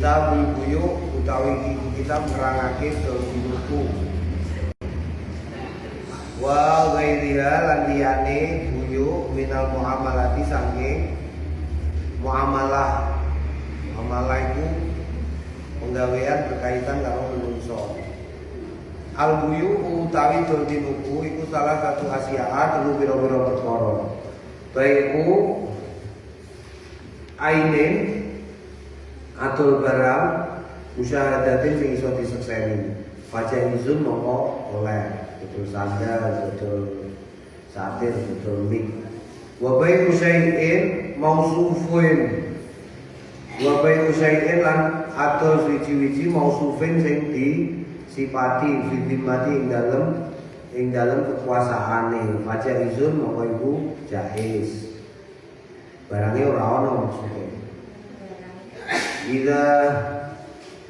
Kitab buyu utawi kitab nerangake buku. Wa ghairiha lan liyane buyu minal muamalati saking muamalah. Muamalah itu penggawean berkaitan karo menungso. Al buyu utawi dol tinuku iku salah satu asiaa telu pira-pira perkara. Baiku ainin atul barang musyahadatin sing iso disekseni. Baca izun mongko oleh betul sandal, betul satir, betul mik. Wa baiku syai'in mausufuin. Wa baiku syai'in lan atul wiji-wiji mausufin sing di sifati fidimati ing dalem kekuasaane. Baca izun mongko iku jaiz. Barangnya ora ono maksudnya. Ida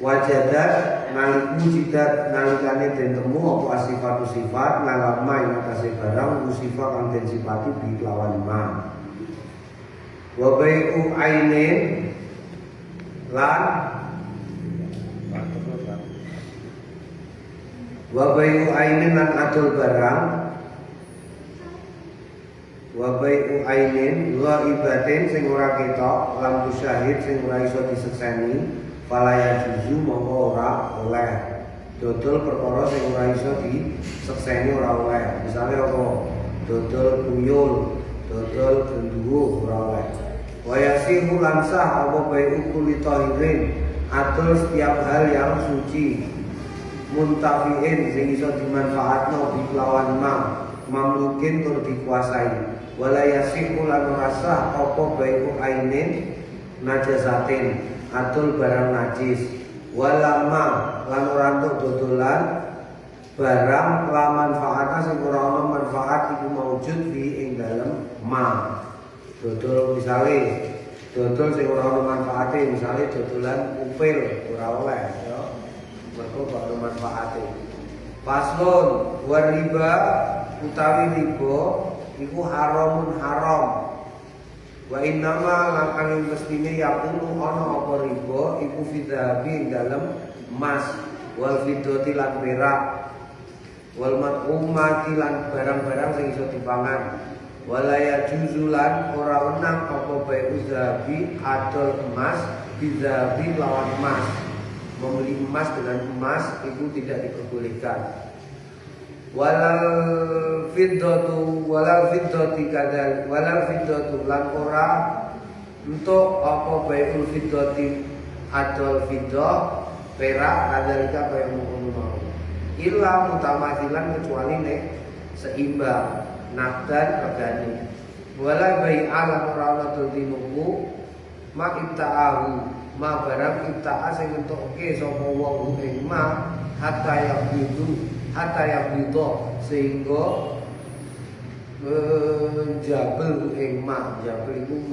wajadat naliku jidat nalikane den temu apa sifatu sifat nalama ing atase barang sifat kang den sifati bi lawan ma. Wa bai'u ainin lan wa bai'u ainin lan adol barang wa bai'u ainin wa ibatin sing ora ketok lam syahid sing ora iso disekseni falaya juzu mongko ora oleh dodol perkara sing ora iso disekseni ora oleh. Misale apa dodol kuyul, dodol genduwo ora oleh. Wa yasihu lan sah apa bai'u kulli tahirin adol setiap hal yang suci muntafiin sing iso dimanfaatno bi lawan mamlukin tur dikuasai. Wala yasihu lan rasah apa bai'u ainin najasatin atul barang najis. Walama lan ora entuk dodolan barang la manfaatna sing ora ana manfaat iku maujud fi ing dalem ma. Dodol misale dodol sing ora ana manfaate, misale dodolan upil ora oleh ya. Mergo ora ana manfaate. Paslon wa riba utawi riba iku haramun haram. Wa innama lan angin mestine yakunu ana apa riba iku fidhabi dalam emas wal fiddati lan perak wal mat'umati lan barang-barang sing iso dipangan. Wala yajuzu lan ora wenang apa bai'u zahabi adol emas bidhabi lawan emas. Membeli emas dengan emas itu tidak diperbolehkan. Walal fiddati kadal walal fiddatu lan ora untuk apa bai'ul fiddati adol fiddah perak kadalika kaya mung mau illa mutamathilan kecuali nek seimbang nafdan regane. Wala bai'al ora ana tinuku mak ibta'ahu ma barang ibta'a sing entuke sapa wong ing ma hatta yabidu sehingga jabel ing ma. Jabel iku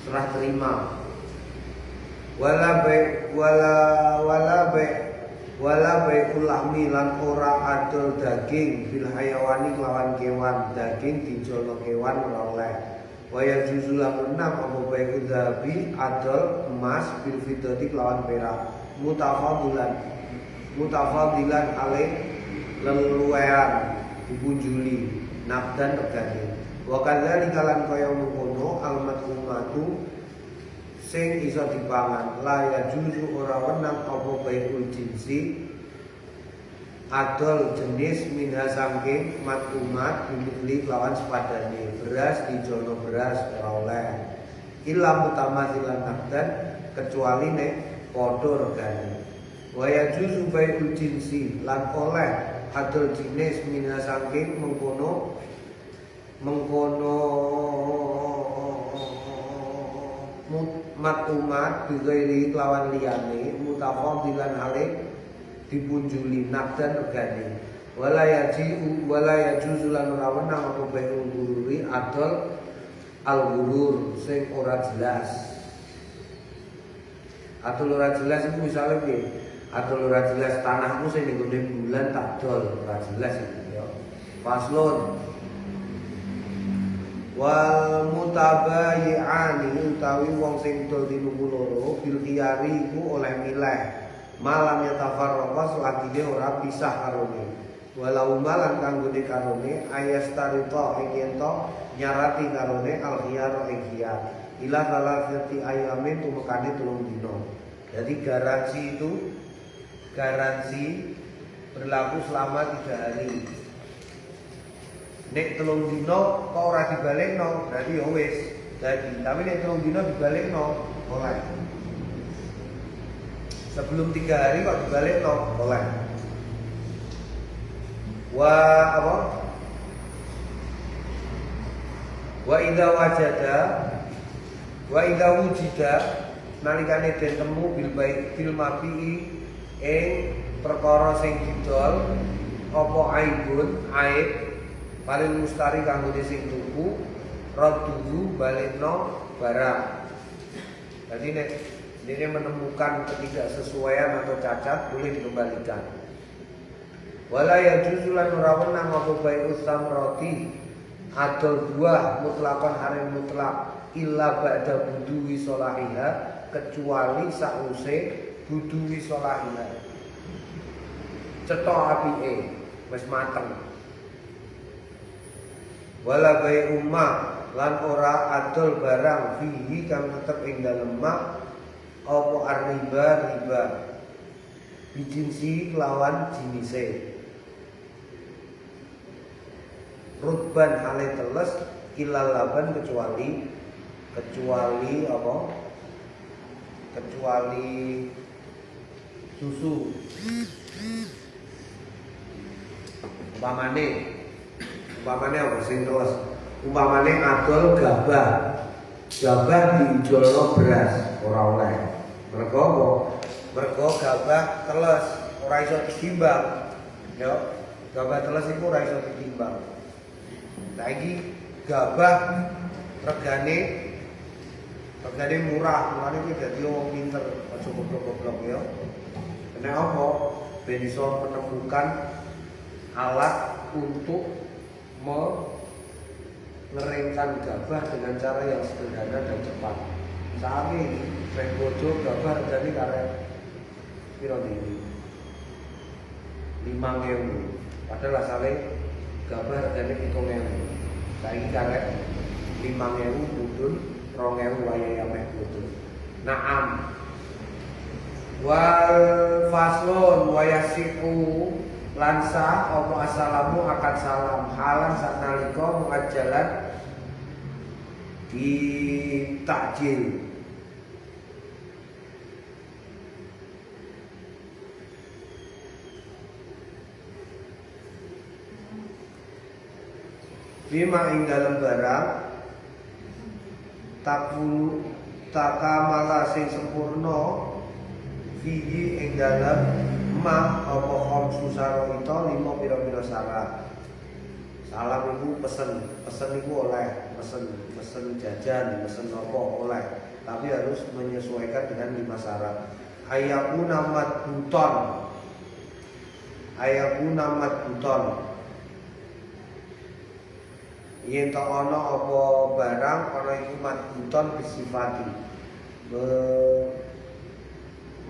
serah terima. Wala bai'ul lahmi lan ora adol daging bil hayawani lawan kewan. Daging dijono kewan ora oleh. Waya juzulah menang apa bai'ul dhahabi adol emas bil fiddati lawan perak mutafadilan alih leluwean dipunjuli nafdan regane. Wa kadzalika lan kaya mengkono almat'umatu sing iso dipangan la ya juzu ora wenang apa bai'ul jinsi adol jenis minha saking mat'umat bimithli lawan sepadane. Beras dijono beras ora oleh illa mutamathilan nafdan kecuali nek padha regane. Wa yajuzu bai'ul jinsi lan oleh adol jenis minha saking mengkono mat'umat bighairi lawan liyane mutafadilan alih dipunjuli nafdan regane. Wala yajuzu lan ora wenang apa bai'ul gururi adol al-gurur sing ora jelas. Adol ora jelas iku misale piye? Adol ora jelas tanahku sing ning gone bulan tak dol ora jelas iku ya. Faslon Wal mutabayyi'ani utawi wong sing dol tinuku loro bil khiyari iku oleh milih malam yatafarraqa selagine ora pisah karone. Walau malan kanggone karone ayastarita ing yen to nyarati karone al khiyar ing khiyar. Ila salasati ayamin tumekane 3 dina. Jadi garansi berlaku selama 3 hari. Nek 3 dina kok ora dibalekno, berarti ya wis dadi. Tapi nek 3 dina dibalekno, oleh. Sebelum 3 hari kok dibalekno, oleh. Wa idza wujida nalikane den temu bil baik fil mafi'i ing perkara sing didol apa aibun aib paling mustari kanggo sing tuku raddu balekno barang. Jadi nek dia menemukan ketidaksesuaian atau cacat boleh dikembalikan. Wala yajuzu lan ora wenang apa bae usam roti adol buah mutlakon harim mutlak illa ba'da buduwi solahiha kecuali sause buduwi solahiha cetok apike wis mateng. Wala bae umma lan ora adol barang fihi kang tetep ing dalem mak apa arriba riba bijinsi lawan jinise rutban hale teles ilal laban kecuali apa? Kecuali susu. Umpamane apa sing terus? Umpamane adol gabah. Gabah diijolno beras ora oleh. Mergo apa? Mergo gabah teles ora iso ditimbang. Yo, gabah teles iku ora iso ditimbang. Saiki gabah regane murah, mulane iki dadi wong pinter, aja goblok-goblok ya. Nek apa ben iso menemukan alat untuk mengeringkan gabah dengan cara yang sederhana dan cepat. Saat ini rek bojo gabah regane karek piro iki? 5.000. Padahal asale gabah regane 7.000. Saiki karek 5.000 mudun 2.000 wayahe ameh mudun. Naam. Wal faslun wayasiku lansa apa assalamu akan salam halan saknalika muajjalan di takjil. Bima ing dalem barang takamala sing sempurna fihi ing dalem ma apa khamsu saraita 5 pira-pira syarat. Salam iku pesen iku oleh, pesen jajan, pesen apa oleh, tapi harus menyesuaikan dengan 5 syarat. Ayakuna madbuton yen tak ana apa barang ana iku madbuton bisifati.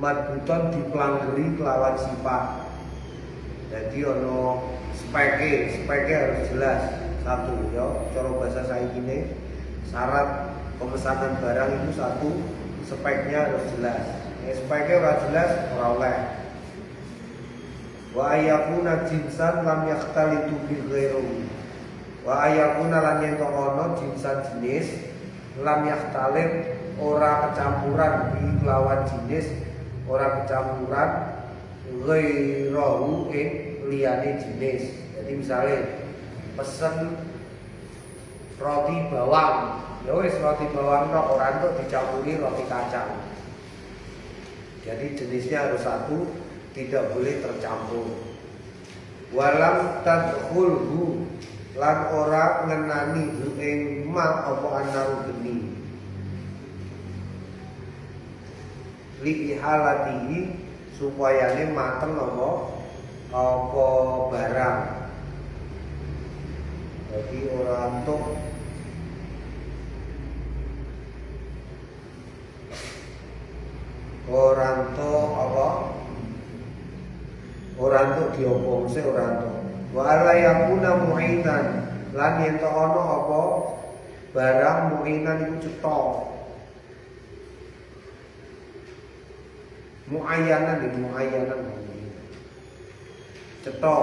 Madbuton diplanggeri kelawan sifat. Jadi ana speke harus jelas. Satu ya, cara bahasa saikine syarat pemesanan barang itu satu, speknya harus jelas. Speknya ora jelas ora oleh. Wa ayakuna jinsan lam yakhtalitu bil ghairi. Wa ayakuna lan yen ana jinsan jenis lam yakhtalif ora kecampuran bi lawan jenis, ora kecampuran ghairahu ing liyane jenis. Jadi misalnya pesen roti bawang, ya wis roti bawang tok ora entuk dicampuri roti kacang. Jadi jenisnya harus satu, tidak boleh tercampur. Walam tadkhulhu lan ora ngenani ing ma apa anaru geni li ihalatihi supayane mateng apa barang. Jadi ora entuk Oranto apa? Oranto diobong se oranto. Wa ala yakuna mu'inan lan yen to ana apa barang mu'inan iku cetha. Muayyanan iki muayyanan. Cetha.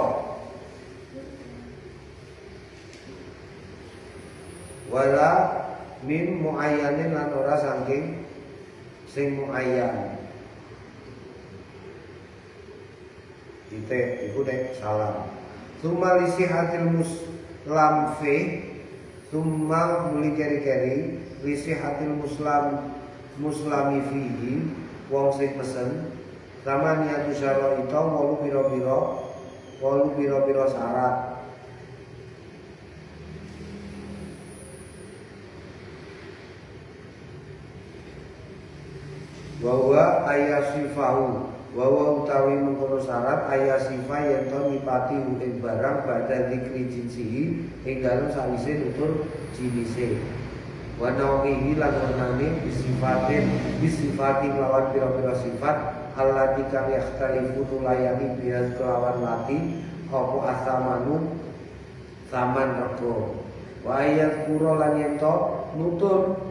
Wala min muayyanin lan ora saking sing muayyan. Iku nek salam. Summa lisihatil muslam fi summa muli keri-keri lisihatil muslami fihi wong sing pesen sama niatu syara itu walu piro-piro syarat. Wawa ayasifahu wawa utawi mengkono syarat ayasifa yen to nyipati ing barang badha dikri jinsihi ing dalem sawise nutur jinise wa nawihi lan warnane bisifati lawan pira-pira sifat allati kang yakhtalifu tulayani bihan kelawan lati apa asamanu saman rego wa ayat kuro lan yen to nutur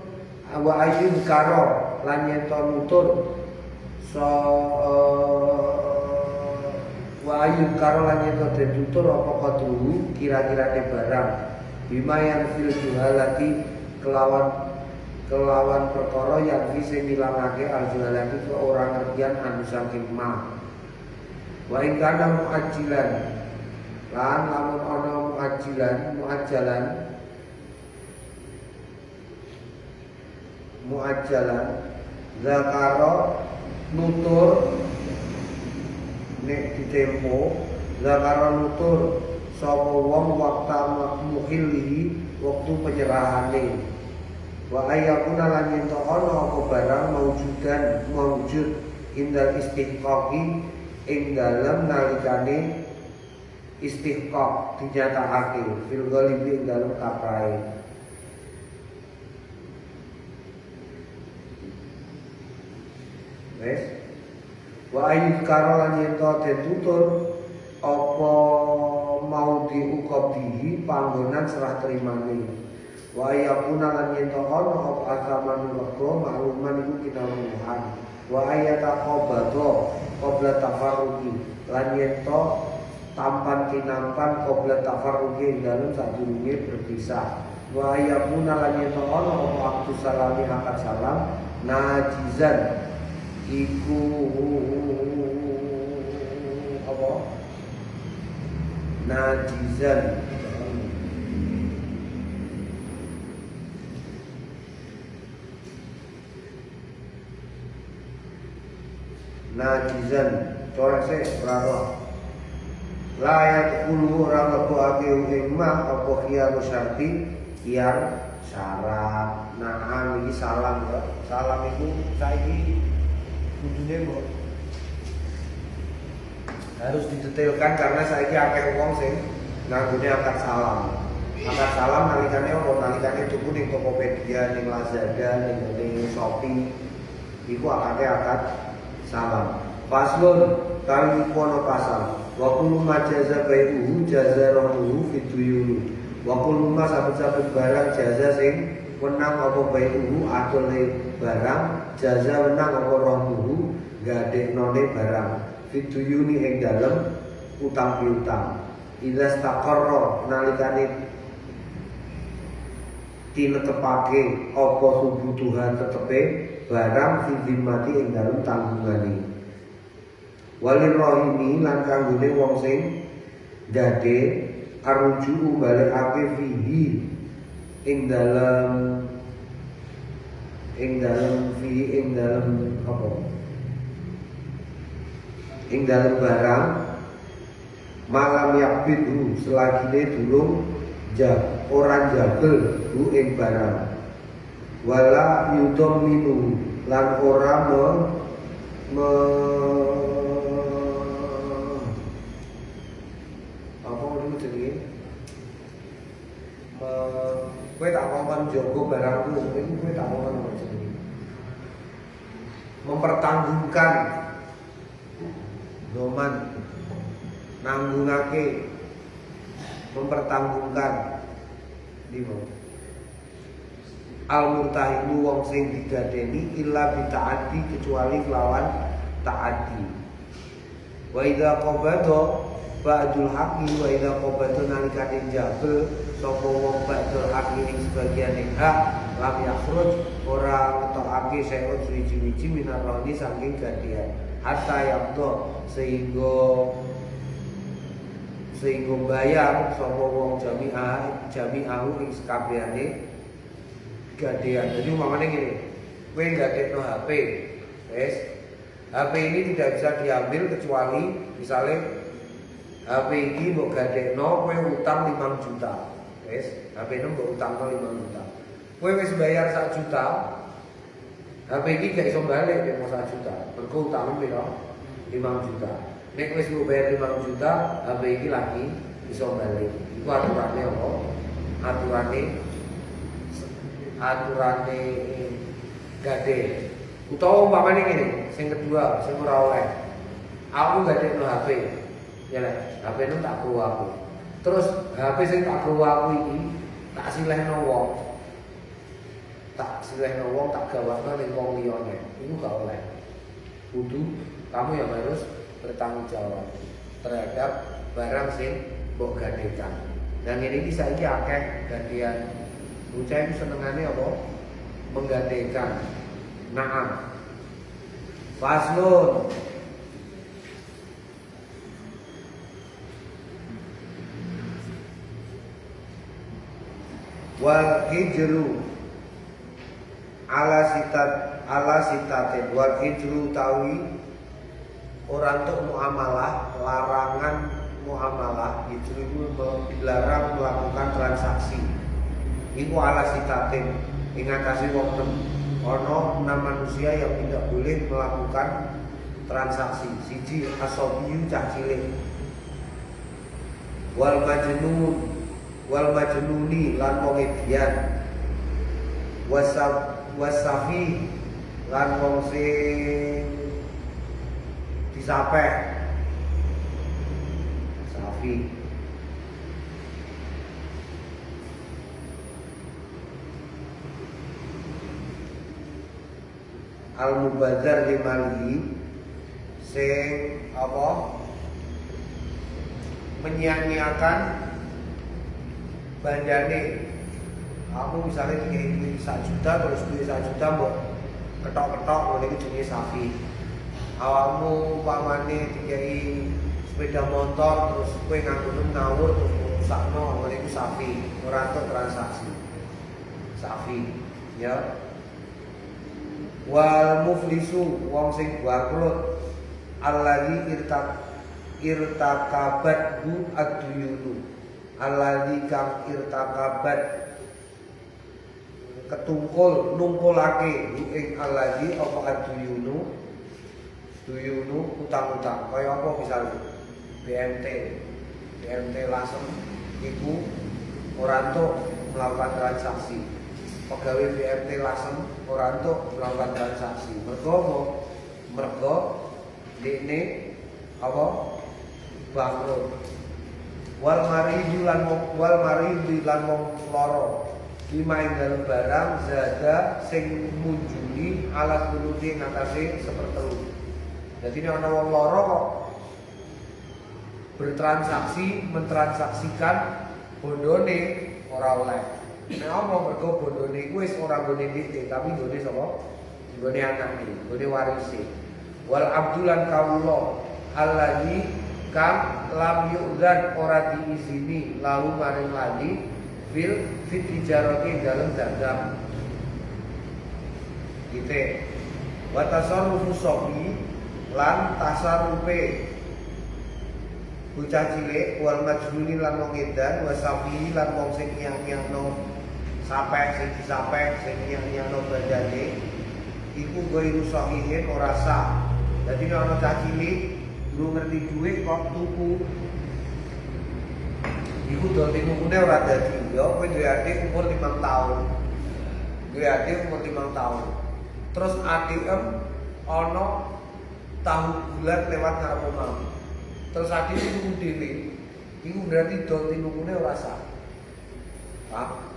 wa ayyun karo lan yen to nutur wa ayyun karo lan yen to nutur apa kadru kira-kirane barang bima yang fil juhalati kelawan perkara yang bisa milangake al-juhalati ke orang ngertian anu saking ma wa ing kana muajjilan lan lamun ana muajjalan zakaro nutur nek ditempo zakaro nutur sapa wong waktu mukhilli waktu penyerahane wa ayyakuna lan yen ana apa barang maujud indal istihqaqi ing dalem nalikane istihqaq dinyatakake fil ghalibi ing dalem kaprae. Wes wa ayyul karolan yen to ditutur apa mau diukobihi panggonan serah terimane wa ayakuna lan yen to ana apa asaman rego makluman iku kinawuhan wa ayataqabado qabla tafarruqi lan yen to tampan kinampan qabla tafarruqi dalem sadurunge berpisah wa ayakuna lan yen to ana apa aktu salami akad salam najizan iku apa najizan corak se ora layak ulu ora lebu ake umma apa khiyar syarti khiyar syarat nah iki salam itu saiki kudune kok harus didetailkan karena saiki akeh wong sing nganggone akad salam. Akad salam nalikane apa nalikane tuku ning Tokopedia, ning Lazada, ning Shopee iku akad salam. Faslun kali kono pasal. Wa kullu ma jaza bai'uhu jaza rahuhu fi duyuni. Wa kullu ma sabut-sabut barang jaza sing wenang apa bai'uhu atole barang jaza wenang apa rahuhu gadeknone barang fituyuni ing dalem utang piutang ila staqarra nalikane tinetepake apa subutuhan tetepe barang fidzimati ing dalem tanggungane walil rohimi lan kanggone wong sing dade aruju balekake fihi ing dalem apa ing dalem barang malam yakbidu selagine durung orang jabel hu ing barang wala yudom minu lan ora apa itu jenenge kowe tak kongkon jogo barangku iki kowe tak kongkon jenenge mempertanggungan doman nanggungake mempertanggungan limo al-murtahidu wong sing digadeni illa bita'addi kecuali kelawan ta'addi. Wa idza qabada ba'dul haqqi wa idza qabada nalikane jabel sapa wong ba'dul haqqi ing sebagiane hak lam yakhruj ora ngetokake seon suci-suci minaroni saking gantian hatta yaqdo sehingga bayar sapa wong jami'ahu ing sakabehane gadean. Jadi umpamanya gini, kowe gadekno HP, wes HP ini tidak bisa diambil kecuali misalnya HP ini mbok gadekno kowe utang 5 juta. Wes HP ini mbok utangno 5 juta. Kowe wis bayar 1 juta. HP ini gak iso balik nek 1 juta. Mergo utang piro? 5 juta. Nek wis mbok bayar 5 juta, HP ini lagi iso balik. Iku aturane apa? Aturane gade. Utawa umpamane ngene, sing kedua, sing ora oleh. Aku gadekno HP. Ya lah, HP nu tak kru aku. Terus HP sing tak kru aku iki tak silehno wong. Tak gawakno ning wong liyane. Iku gak oleh. Kudu kamu yang harus bertanggung jawab terhadap barang sing mbok gadekan. Dan ini saiki akeh gantian bocah itu senengane apa? Menggadekan. Naam. Faslun. Wal hijru ala sitatin wal hijru tawi orang untuk muamalah, larangan muamalah hijru itu dilarang melakukan transaksi. Iku ala sitatin ingatasi wong ono 6 manusia yang tidak boleh melakukan transaksi. Siji asobiyu cah cilik, wal majnuni lan wong edian, wasafi lan wong sing disapeh safi. Al-mubadzar limali sing apa menyia-nyiakan bandane. Aku misalnya duit 1 juta terus duit 1 juta mbok ketok-ketok ngene iki jenenge safi. Awakmu pamane dikai sepeda motor terus kowe ngawur terus rusakno ngene iki safi, ora entuk transaksi. Safi, ya. Wal muflisu wong sing bangkrut alladzi irtakabat bu ad-duyunu alladzi kang irtakabat ketungkul numpulake ing alladzi apa ad-duyunu utang-utang kaya apa misalnya BMT lasem iku ora entuk melakukan transaksi. Pegawai BMT lasem ora entuk melakukan transaksi. Mergo dekne apa bangkrut. Wal maridu lan wong lara lima ing dalem barang zada sing munjuli alat kuludi ngatasi sepertelu. Jadi ini ana wong lara kok bertransaksi mentransaksikan bondone ora oleh. Nek apa mergo bondone iku wis ora nggone dhek tapi nggone sapa? Nggone anake, nggone warise. Wal abdulan kawula alladzi kam lam yu'dzan ora diizini lalu maring lali fil tijarati dalam dagang. Gitu. Wa tasarrufu sobi lan tasarupe bocah cilik wal majnuni lan wong edan wa safi lan wong sing nyang-nyangno sapek sing disapek sing nyang-nyangno badane iku ghairu sahihin ora sah. Dadi nek ana cah cilik durung ngerti dhuwit kok tuku iku dadi tukune ora dadi. Ya kowe duwe adik umur 5 tahun. Duwe adik umur 5 tahun. Terus adik ana tahu bulat lewat ngarep omah. Terus ati tuku dhewe, iku berarti do tinukune ora sah. Paham?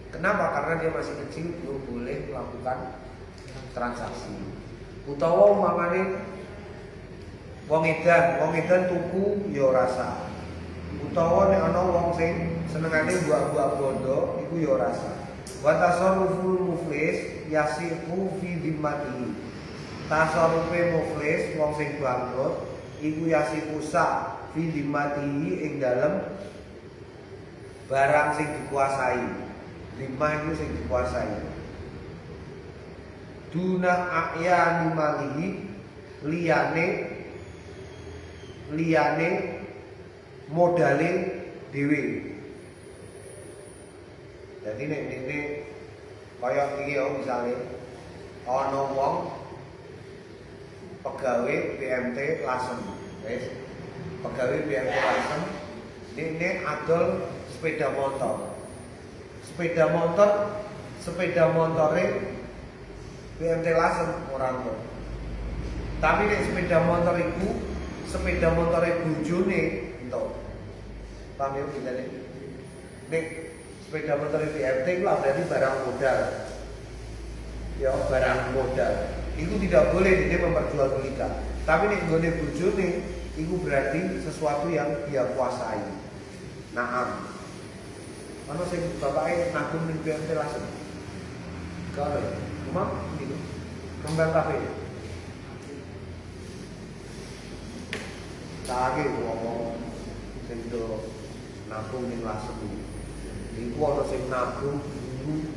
Kenapa? Karena dia masih kecil belum boleh melakukan transaksi. Utawa umpamane wong edan tuku ya ora sah. Utawa nek ana wong sing senengane buah-buah bondo iku ya ora sah. Wa tasarruful muflis yasifu fi dhimmatihi. Tasarrufe muflis wong sing bangkrut iku yasifu sa fi dhimmatihi ing dalem barang sing dikuasai. Lima itu sing dikuasai. Duna a'yani malihi liyane modale dhewe. Jadi nek kaya iki ya misale ana wong pegawai BMT Lasem, wis. Pegawai BMT Lasem dene adol sepeda motor. Sepeda motore BMT Lasem ora ono. Tapi nek sepeda motore bojone entuk. Paham ya bedane? Nek sepeda motor BMT itu berarti barang modal. Ya, barang modal. Itu tidak boleh dia memperjualbelikan. Tapi nek nggone bojone itu berarti sesuatu yang dia kuasai. Naam. Ana sing bapake nabung ning BMT Lasem. Kalau rumah gitu. Kembang kafe. Sage ngomong sing do nabung ning Lasem. Iku ana sing nabung dulu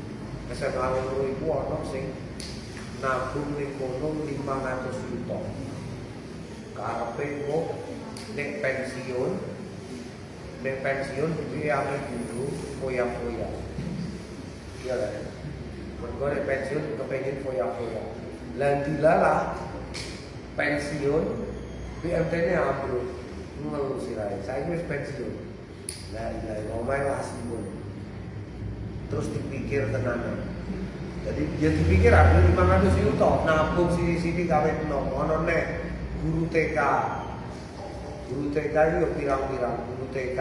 SMA loro iku ana sing nabung ning kono 500 juta. Karepe kok nek pensiun dia ame dulu foya-foya. Iya lah. Mergo nek pensiun kepengin foya-foya. Lan dilalah pensiun BMT-ne ambruk. Ngono sirahe. Saiki wis pensiun. Lah omahe asipun. Terus dipikir tenanan. Jadi dia dipikir aku 500 juta nabung sini-sini kawin nom. Ono nek guru TK itu pirang-pirang guru TK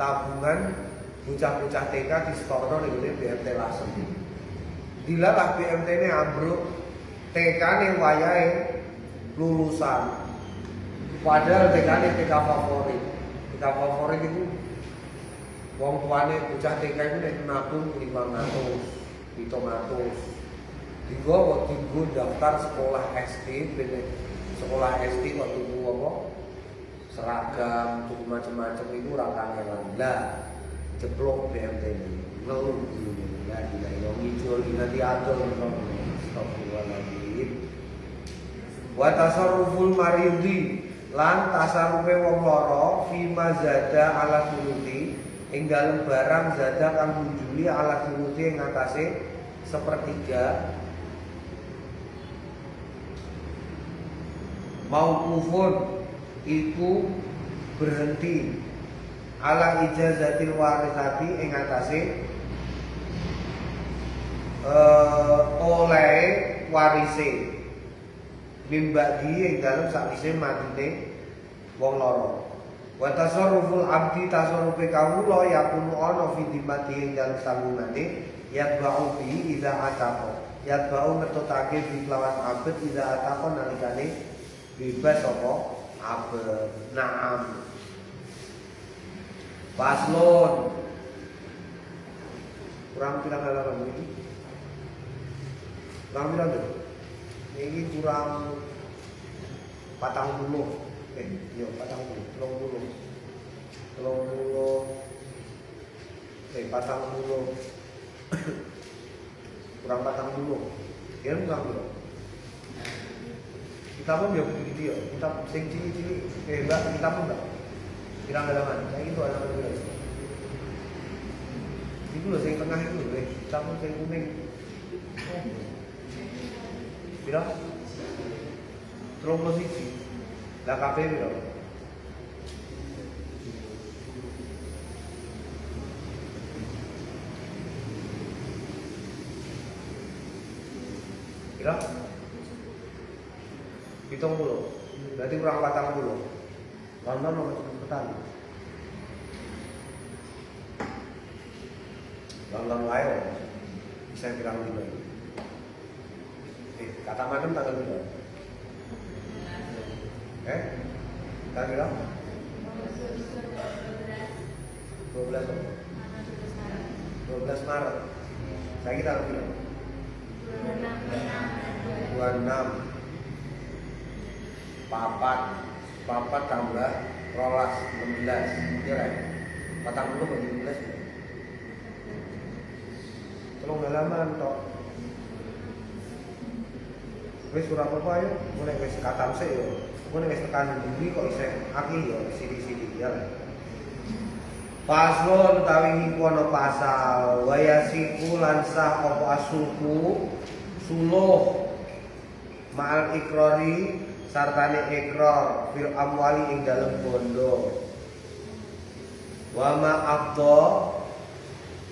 tabungan bocah-bocah TK di setorno ning BMT Lasem. Dilalah BMT-ne ambruk, TK-ne wayahe lulusan. Padahal TK-ne TK favorit. TK favorit itu wong tuane bocah TK itu nek nabung 500, 700. Dienggo daftar sekolah SD, sekolah SD kok tuku apa? Seragam, tuku macam-macam itu ora kangelan. Lah, jeblok BMT ini. Ngeluh dulu. Lah yo ngijol nanti adol astagfirullahaladzim. Wa tasarruful maridi lan tasarrufe wong lara fi mazada ala thuluthi ing dalem barang zada kang munjuli ala thuluthi ing atase sepertiga mauqufun iku berhenti ala ijazatil warithati ing atase oleh warise mimbagi ing dalem sakwise matine wong loro. Wa tasarruful abdi tasarrufe kawula yakunu ana fi dimati ing dalem tangungane yatba'u bi idza ataqa. Yatba'u ngetutake bi lawan abd idza ataqa nalikane bebas apa abd. Naam. Paslon. Kurang pirang halaman iki? Kurang pirang tuh? Ini kurang 40. Yo 40. 40. Kurang 40. Ya kurang berapa? Kita pun ya begitu ya. Kita sing cili-cili Mbak, kita pun enggak. Pirang halaman. Saya itu halaman berapa? Itu loh sing tengah itu loh, kita pun sing kuning. Pirang? 31. Lah kabeh piro? Piro? 70. Berarti kurang 40. London nomor cepetan. London wae. Bisa bilang dulu. Kata macam tanggal dulu. Tanggal bilang 12 Maret. Saya kita harus bilang 26 papat tambah rolas 16 ya kan? 40 bagi 16 tolong halaman tok wis ora apa-apa ya mulai wis katam sik yo mulai wis tekan bumi kok isih akeh yo sithik-sithik ya Paslon utawi iku ana pasal wayasiku lan sah apa asuku suluh ma'al ikrori sartane ikrar fil amwali ing dalem bondo wa ma abdo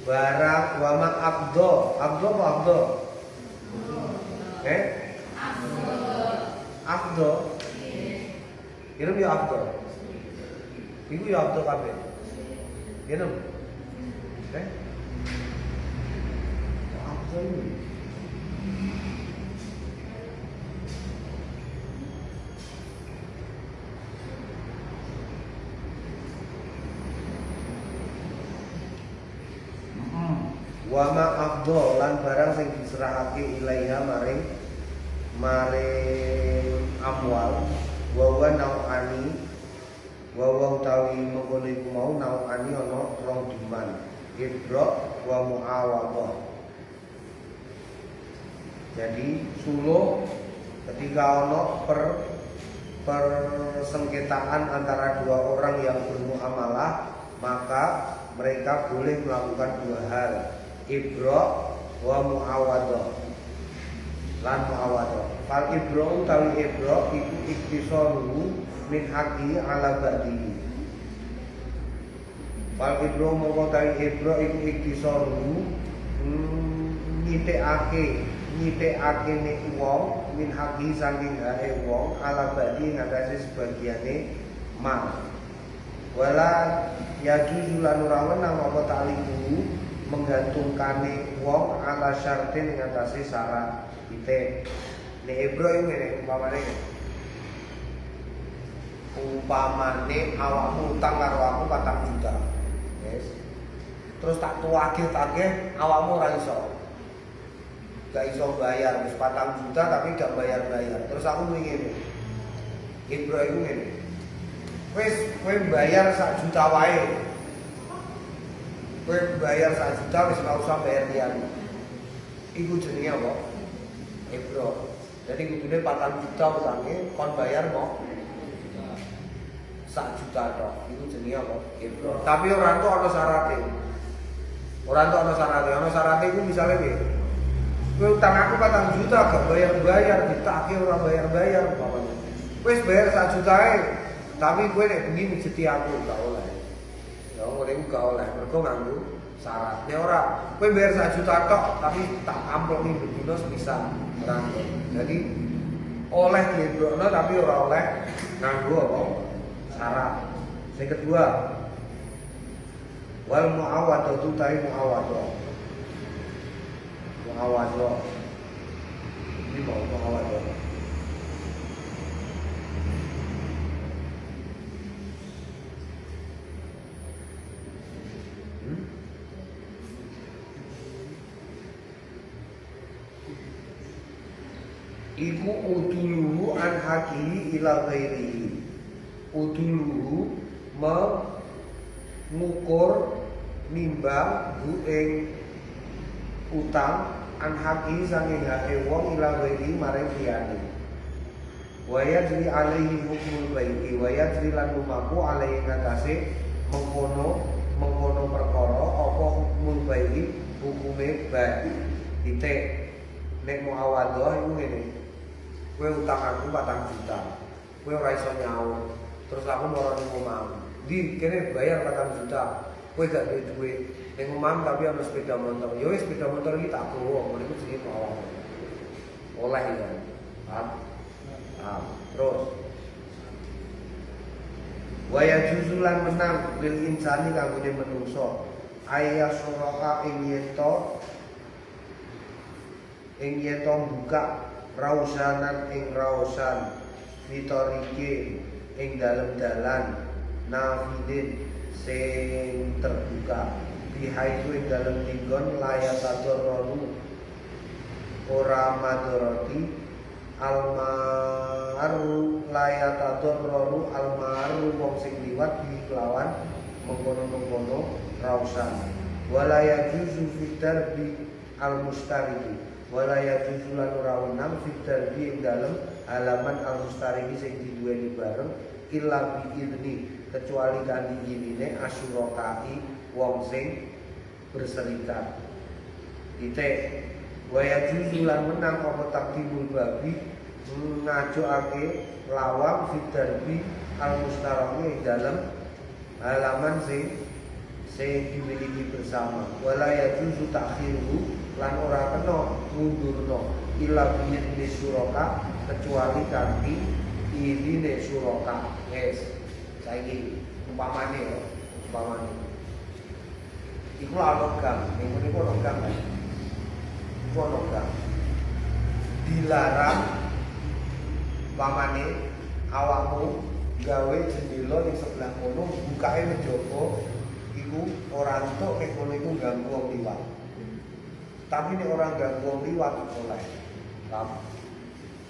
barang wa ma abdo apa abdo abdo ini ya abdo iku ya abdo kabeh Genum, abdo ini wa ma afdol lan barang sing diserahake ilaiha maring amwal wa wa nau'ani wa wa utawi mengkono iku mau nau'ani ana rong diman idrok wa muawadhah. Jadi suluh ketika ana persengketaan antara dua orang yang bermuamalah maka mereka boleh melakukan dua hal, ibro wa muawadhah. Lan muawadhah. Fal ibro utawi ibro iku iktisaru min haqi ala ba'di. Fal ibro mongko utawi ibro iku iktisaru nyitekake nek wong min haqi saking hake wong ala ba'di ngatasi sebagiane mal. Wala yajuzu lan ora wenang apa ta'liku menggantungkane wong ala syartin ing atase syarat ite. Nek ebro iki ngene umpamane awakmu utang karo aku 4 juta. Yes. Terus tak tuwagih-tagih awakmu ora iso. Gak iso bayar wis 4 juta tapi gak bayar-bayar. Terus aku ngene. Ebro iku ngene. Wis kowe bayar 1 juta wae. Kowe bayar 1 juta wis ora usah bayar liyane. Iku jenenge apa? Ebro. Jadi kudune 4 juta utange kon bayar mau 1 juta tok. Iku jenenge apa? Ebro. Tapi ora entuk ana syaraté. Ana syaraté iku misale piye? Kowe utang aku 4 juta gak bayar-bayar, ditagih ora bayar-bayar umpamane. Wis bayar 1 juta ae. Tapi gue nek bengi mijeti aku gak oleh. Ya ngene iku gak oleh, mergo nganggo syarat. Nek ora, kowe bayar 1 juta tok tapi tak amploki bendino semisal ranggo. Jadi oleh diebrokno tapi ora oleh nganggo apa? Syarat. Sing kedua, wal muawadatu ta'i muawadah. Muawadah. Ini mau muawadah. Iku uduluhu an haki ila ghairihi. Uduluhu mengukur nimbang hu ing utang an haki sange hake wong ila ghairihi maring liyane. Wa yajri alaihi hukmul bai'i wa yajri lan lumaku alaihi ngatasi mengkono perkara apa hukmul bai'i hukume bai. Titik nek muawadhah iku ngene. Kowe utang aku 4 juta. Kowe ora iso nyaur. Terus aku moro ning omahmu. Di kene bayar 4 juta. Kowe gak duwe duit. Ning omahmu tapi ana sepeda motor. Ya wis sepeda motor iki tak gowo. Ngono iku jenenge muawadhah. Oleh ya. Paham? Terus waya juzulan menang lil insani kanggone menungso ayya suraka ing yeto buka rausanan ing rausan fitorike ing dalem dalan nafidin sing terbuka bihaitu ing dalem tinggon layat adororu ora madoroti almaru layat adororu almaru wong sing liwat di kelawan mengkono-mengkono rausan walaya juzu fitar bi al-mustariki walaya juzu lan ora wenang fitar bi ing dalem halaman al-mustariki sing diduweni bareng illa bi idni kecuali kanthi izinine asyurakai wong sing berserikat titik waya juzu lan menang apa takdimul babi ngajoake lawang fidarbi al-mustaraki dalam halaman sing dimiliki bersama walaya juzu takhiru lan ora kena mundurno illa bi'idni suraka kecuali kanthi izine suraka yes saiki umpamane iku logam niku logam dilarang pamane awakmu gawe jendela ning sebelah kono bukae njaba iku ora entuk nek kono iku ganggu wong liwat. Tapi nek ora ganggu wong liwat oleh. Paham?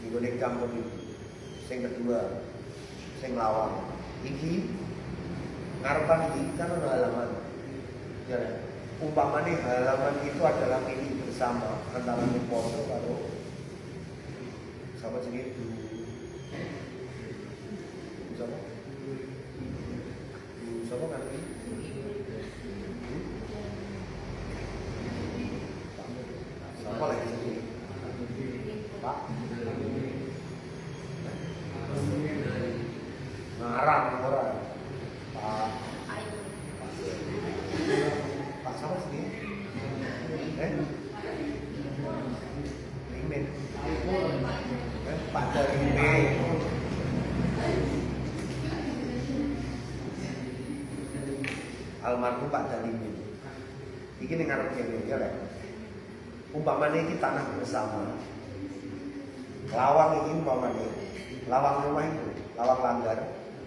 Iku nek kampung iki. Sing kedua sing lawang. Iki ngarepan iki kan ana halaman. Ya. Umpamane halaman itu adalah milik bersama antara pondok karo sama jenis sama kan ini sama lagi sini Pak ngarang orang Pak sama sini Limen Pak Limen almarhum Pak Dalimin. Iki ning ngarep kene ya lek. Umpamane iki tanah bersama. Lawang iki umpamane lawang rumah itu, lawang langgar.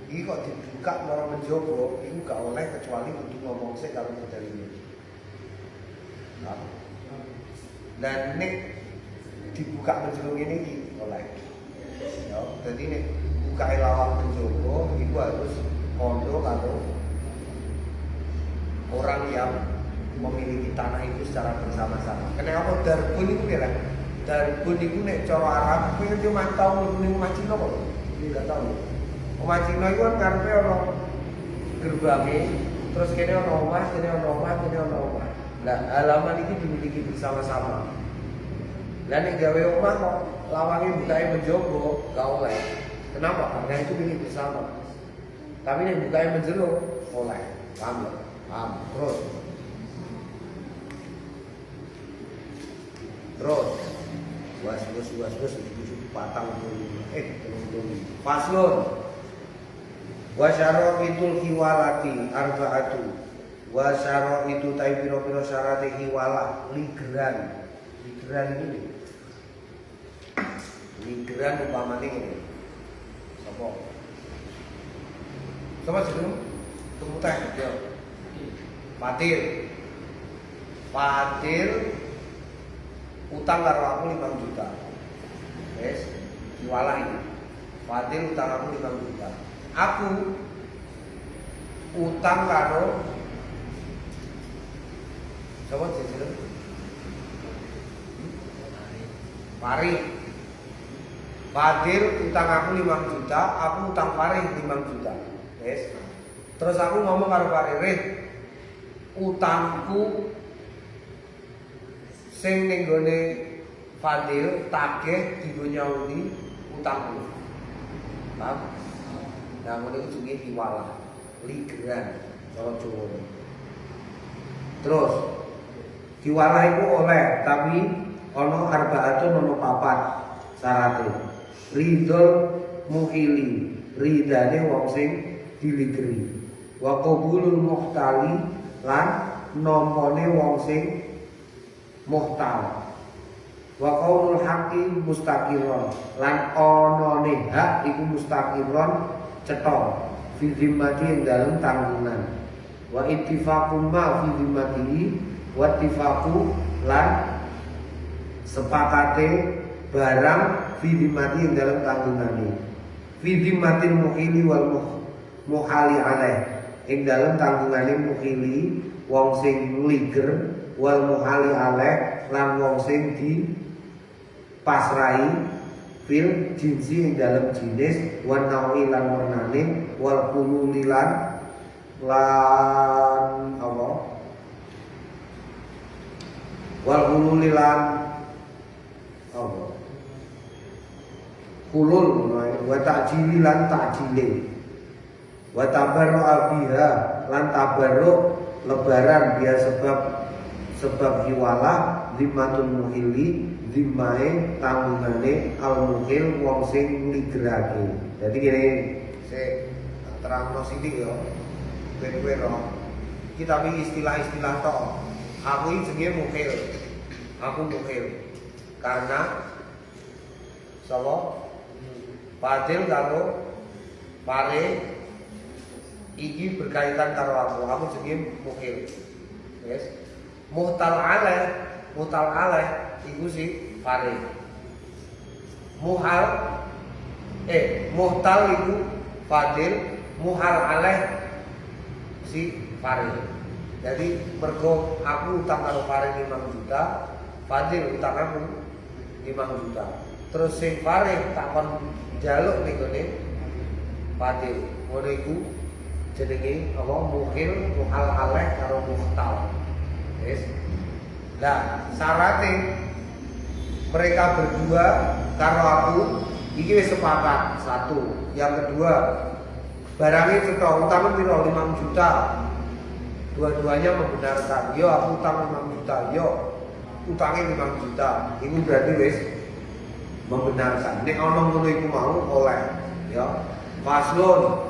Iki kok dibuka marang menjogo, iku gak oleh kecuali kudu ngomong sik karo Pak Dalimin. Nah. Dan nek dibuka menjogo ngene iki oleh. Ya, dadi nek buka lawang menjogo iku harus kondo karo orang yang memiliki tanah itu secara bersama-sama. Kenapa darbun itu ya? Darbun itu nek cara Arab kuwi cuma tau ning omah Cina kok. Enggak tahu. Omah Cina itu kan karepe ono gerbange, terus kene ono omah, kene ono omah, kene ono omah. Lah halaman iki dimiliki bersama-sama. Lah nek gawe omah kok lawange bukae menjogo, gak oleh. Kenapa? Karena itu milik bersama. Tapi nek bukae menjero oleh. Paham ya? Paham. Terus was patang faslun wa syara'itul hiwalati arba'atu wa syara'itu ta pira-pira syarate hiwalah ligeran ini ligeran umpamane ngene sapa jeneng teh ya Patil utang karo aku 5 juta. Wes, hiwalah ini. Patil utang aku 5 juta. Aku utang karo sapa jenenge? Pari. Patil utang aku 5 juta, aku utang Pari 5 juta. Wes. Terus aku ngomong karo Pari, utangku sing ning gone Fadil tagih digo nyauri utangku. Paham? Nah, ngene iki jenenge hiwalah, ligeran cara Jawa. Terus hiwalah iku oleh tapi ana arbaatun ana 4 syarate. ridol muhili ridane wong sing diligeri wa qabulul muhtali lan nampane wong sing muhtal wa qaulul haqqi mustaqiron lan onone hak iku mustaqiron cetha fi zimmati ing dalem tanggungan wa ittifaqu ma fi zimmatihi wa ittifaqu lan sepakate barang fi zimmati ing dalem tanggungane fi zimmatil muhili wal muhali alaih ing dalem tanggungane muhili wong sing liger wal muhali alaih lan wong sing di pasrai fil jinsi ing dalam jenis wan nawi lan warnane wal kululilan lan apa wal kululilan apa kulul wa ta'jili lan ta'jile wa tabarru abiha lan tabarru lebaran dia sebab hiwalah zimmatul muhili zimmai tanggungane al muhil wong sing ligerake. Jadi gini, saya terangno sithik yo. Ben-ben ro. Iki tapi istilah-istilah tok. Aku iki jenenge muhil. Aku muhil. Karena sapa? Fadil karo pare iki berkaitan karo aku jenenge muhil. Yes. Muhtal alaih iku si pare. Muhtal iku fadil, muhal alaih si pare. Jadi mergo aku utang karo pare 5 juta, fadil utang aku 5 juta. Terus sing pare tak kon njaluk ning gone fadil. Ngono iku jenenge apa muhil, muhal alaih karo muhtal. Yes. Nah, syaratnya mereka berdua karo aku iki wis sepakat. Satu. Yang kedua, barangnya cetha utang piro 5 juta. Dua-duanya membenarkan. Yo aku utang 5 juta. Yo utangnya 5 juta. Iku berarti wis membenarkan. Nek ana ngono iku mau oleh. Ya. Faslun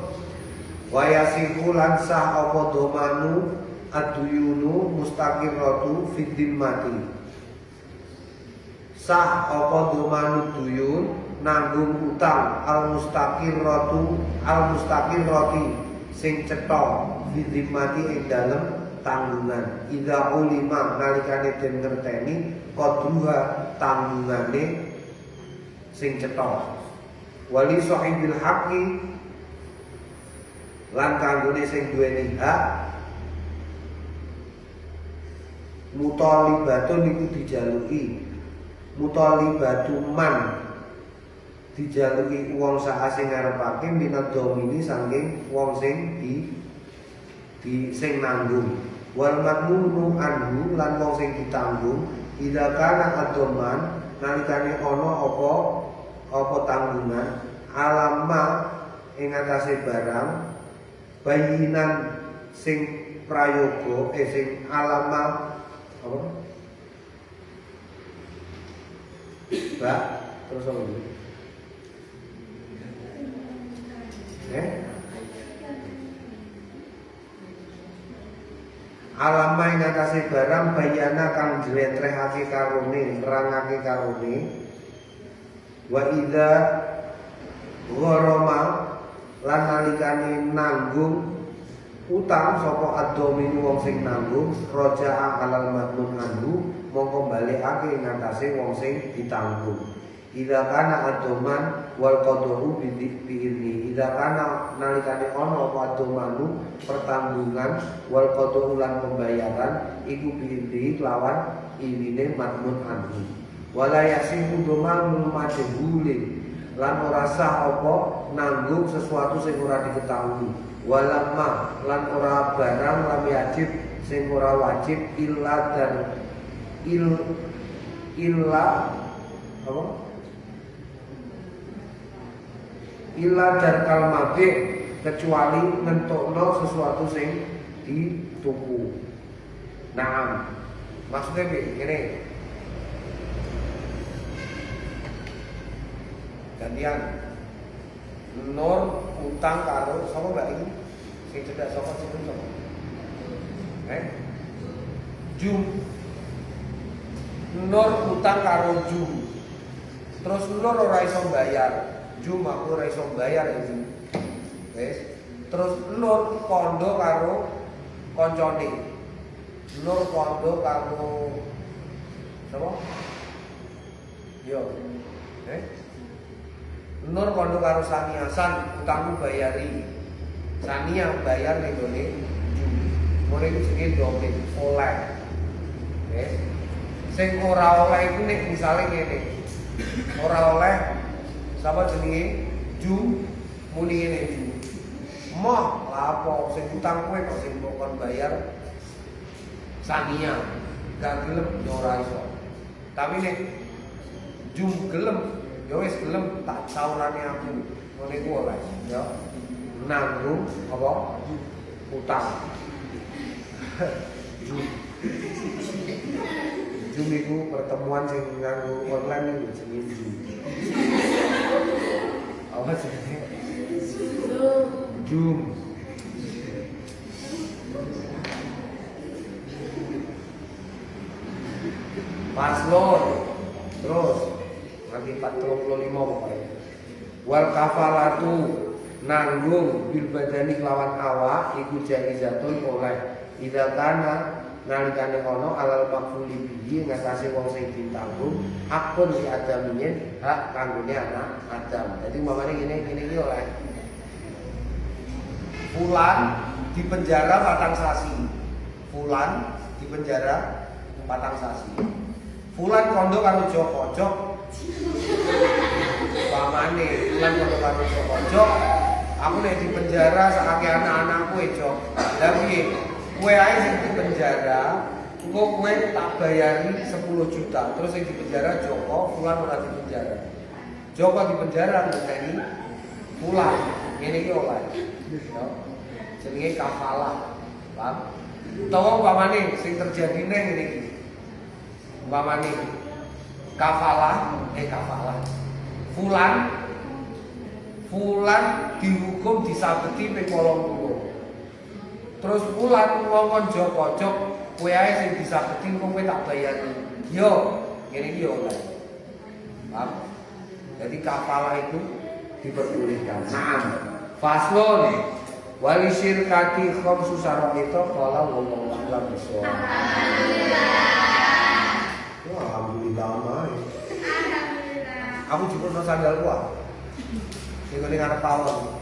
wa yasihu lan sah apa domanu ad-duyunu mustaqirratu fid dimmati. Sah apa domanu duyun nanggung utang al mustaqirrati sing cetha fid dimmati ing dalem tanggungan. Idza ulima nalikane den ngerteni qadruha tanggungane sing cetha. Wali sahibil haqqi lan kanggone sing duweni hak mutalibatun iku dijaluki mutalibatu man dijaluki wong sak sing ngarepake minat domini saking wong sing di sing nanggung wal madmunu anhu lan wong sing ditanggung ida kana adoman nalikane ana apa tanggungan alama ing atase barang bayinan sing prayoga sing alama apa? Mbak, terus apa dulu? Alama ing atase barang bayana kang jletrehake karone, nerangake karone. Wa idza gharama lan nalikane nanggung utang sapa ad-dhamin wong sing nanggung raja'a alal madmun anhu mongko balekake ngatasé wong sing ditanggung. Idza kana ad-dhaman wal qadhu bi'izni. Idza kana nalikane ana apa ad-dhamanu pertanggungan wal qadhu lan pembayaran iku bi'izni lawan inine madmun anhu. Wala yasihu dhamanul majhuli lan ora sah apa nanggung sesuatu sing ora diketahui. Walamma lan ora barang lam yajib sing ora wajib illa dan illa apa? Illa dan kalmabe kecuali nentokno sesuatu sing dituku. Naam. Maksudnya ngene. Gantian. Nur utang karo sapa Mbak iki? Sing cedak sapa sing sapa? Jum. Nur utang karo Jum. Terus Nur ora iso bayar. Jum aku ora iso bayar iki. Wis. Terus Nur kondo karo koncone. Nur kondo karo sapa? Yo. Nur kondo karo Sania, San utangku bayari. Sania bayar ning gone Jum. Ngene iki jenenge domit oleh. Sing ora oleh iku nek misale ngene. Ora oleh sapa jenenge Jum muni ngene Jum. Moh lapo sing utang kowe kok sing kon bayar Sania. Gak gelem yo ora iso. Tapi nek Jum gelem ya wis gelem tak saurane aku. Ngene ku oleh ya. Nanggung apa? Utang. Jum iku pertemuan sing nganggo online iki jenenge Jum. Apa jenenge? Jum. Paslon. Terus nanti 45 pokoknya. Wal kafalatu nanggung bil badani kelawan awak iku jaizatun oleh ida kana nalikane ono alal makfuli bihi ngatasi wong sing ditanggung hakun li adamien hak kanggone anak Adam. Jadi mamane ngene iki oleh Fulan di penjara 4 sasi. Fulan di penjara 4 sasi. Fulan kondo karo Joko. Pamane Fulan kondo karo Joko. Aku nek di penjara sakake anak-anakku Jok. Lah piye? Kowe ae sing di penjara, engko kowe tak bayari 10 juta. Terus sing di penjara Joko, Fulan ora di penjara. Joko di penjara ngenteni Fulan. Ngene iki oleh. Ya. Jenenge kafalah. Paham? Utawa umpamane sing terjadi neng ngene iki. Umpamane kafalah. Fulan dihukum disabeti ping 80. Terus Fulan ngomong Joko, kowe ae sing disabeti kowe tak bayari. Yo, ngene iki yo oleh. Paham? Jadi kafalah itu diperbolehkan. Naam. Faslun wali syirkati khamsu syara'ita qala wallahu a'lam bishawab. Alhamdulillah. Alhamdulillah. Aku jupuk sandal gua. Sing ngene ngarep pawon.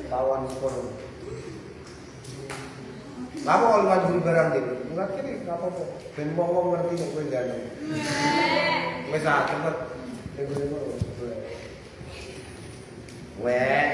Pawon kono. Lapo kalau lewat beli barang gitu, enggak kiri, enggak apa-apa. Ben wong ngerti nek kowe gandeng. Wis ah cepet. Wek.